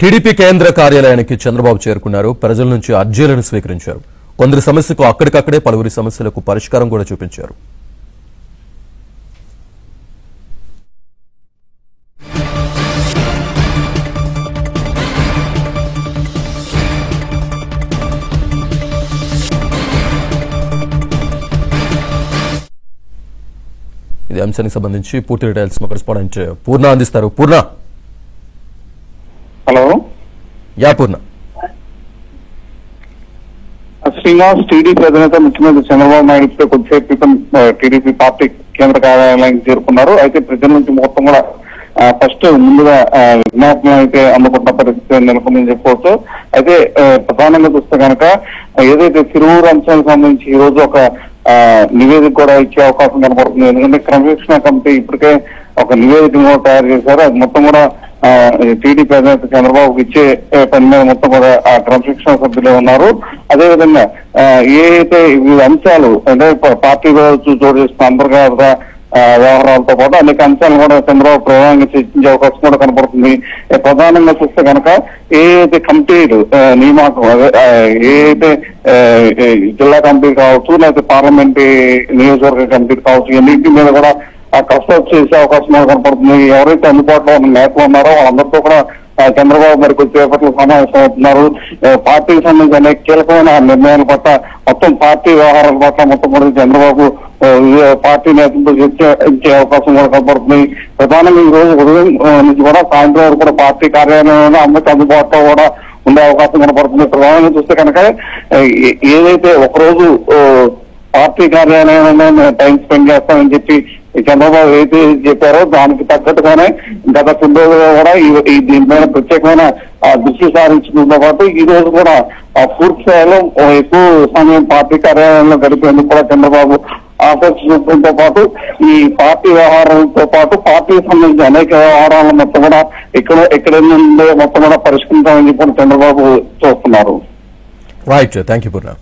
TDP కేంద్ర కార్యాలయానికి చంద్రబాబు చేరుకున్నారు. ప్రజల నుంచి అర్జీలను స్వీకరించారు. కొందరి సమస్యకు అక్కడికక్కడే పలువురి సమస్యలకు పరిష్కారం కూడా చూపించారు. ఇది అంశానికి సంబంధించి పూర్తి డీటెయిల్స్ మా కరెస్పాండెంట్ పూర్ణ అందిస్తారు. పూర్ణ. హలో. పూర్ణ. శ్రీనివాస్, టీడీపీ అధినేత ముఖ్యమంత్రి చంద్రబాబు నాయుడు కొద్దిసేపు క్రితం టీడీపీ పార్టీ కేంద్ర కార్యాలయానికి చేరుకున్నారు. అయితే ప్రజల నుంచి మొత్తం కూడా ఫస్ట్ ముందుగా విజ్ఞాపనం అయితే అందుకుంటున్న పరిస్థితి నెలకొందని చెప్పవచ్చు. అయితే ప్రధానంగా చూస్తే కనుక ఏదైతే తిరువురు అంశాలకు సంబంధించి ఈ రోజు ఒక నివేదిక కూడా ఇచ్చే అవకాశం కనపడుతుంది. ఎందుకంటే క్రమశిక్షణ కమిటీ ఇప్పటికే ఒక నివేదికను కూడా తయారు చేశారు. అది మొత్తం కూడా టీడీపీ అధినేత చంద్రబాబుకి ఇచ్చే పని మీద మొత్తం కూడా ఆ క్రమశిక్షణ సభ్యులే ఉన్నారు. అదేవిధంగా ఏదైతే ఈ అంశాలు అంటే పార్టీలో చోటు చేస్తున్న అంతర్గత వ్యవహారాలతో పాటు అనేక అంశాలను కూడా చంద్రబాబు ప్రధానంగా చర్చించే అవకాశం కూడా కనపడుతుంది. ప్రధానంగా చూస్తే కనుక ఏదైతే కమిటీలు నియామకం ఏదైతే జిల్లా కమిటీ కావచ్చు, లేకపోతే పార్లమెంటరీ నియోజకవర్గ కమిటీ కావచ్చు, ఇవన్నింటి మీద కూడా కసరత్తు చేసే అవకాశం కూడా కనపడుతుంది. ఎవరైతే అందుబాటులో ఉన్న నేతలు ఉన్నారో వాళ్ళందరితో కూడా చంద్రబాబు మరి కొద్దిసేపట్లో సమావేశం అవుతున్నారు. పార్టీకి సంబంధించి అనేక కీలకమైన నిర్ణయాల పట్ల మొత్తం పార్టీ వ్యవహారాల పట్ల మొత్తం కూడా చంద్రబాబు పార్టీ నేతలతో చర్చించే అవకాశం కూడా కనపడుతుంది. ప్రధానంగా ఈ రోజు ఉదయం నుంచి కూడా సాయంత్రం వరకు కూడా పార్టీ కార్యాలయంలో అందరికీ అందుబాటులో కూడా ఉండే అవకాశం కనపడుతుంది. ప్రధానంగా చూస్తే కనుక ఏదైతే ఒకరోజు పార్టీ కార్యాలయంలో టైం స్పెండ్ చేస్తామని చెప్పి చంద్రబాబు ఏదైతే చెప్పారో దానికి తగ్గట్టుగానే గత 2 రోజులుగా కూడా దీనిపైన ప్రత్యేకమైన దృష్టి సారించడంతో పాటు ఈ రోజు కూడా పూర్తి స్థాయిలో ఎక్కువ సమయం పార్టీ కార్యాలయంలో గడిపేందుకు కూడా చంద్రబాబు ఆసక్తి చూపడంతో పాటు ఈ పార్టీ వ్యవహారాలతో పాటు పార్టీకి సంబంధించి అనేక వ్యవహారాలను మొత్తం కూడా ఎక్కడ నుండే మొత్తం కూడా పరిష్కరించాలని చెప్పి చంద్రబాబు చూస్తున్నారు. Right, thank you Purna.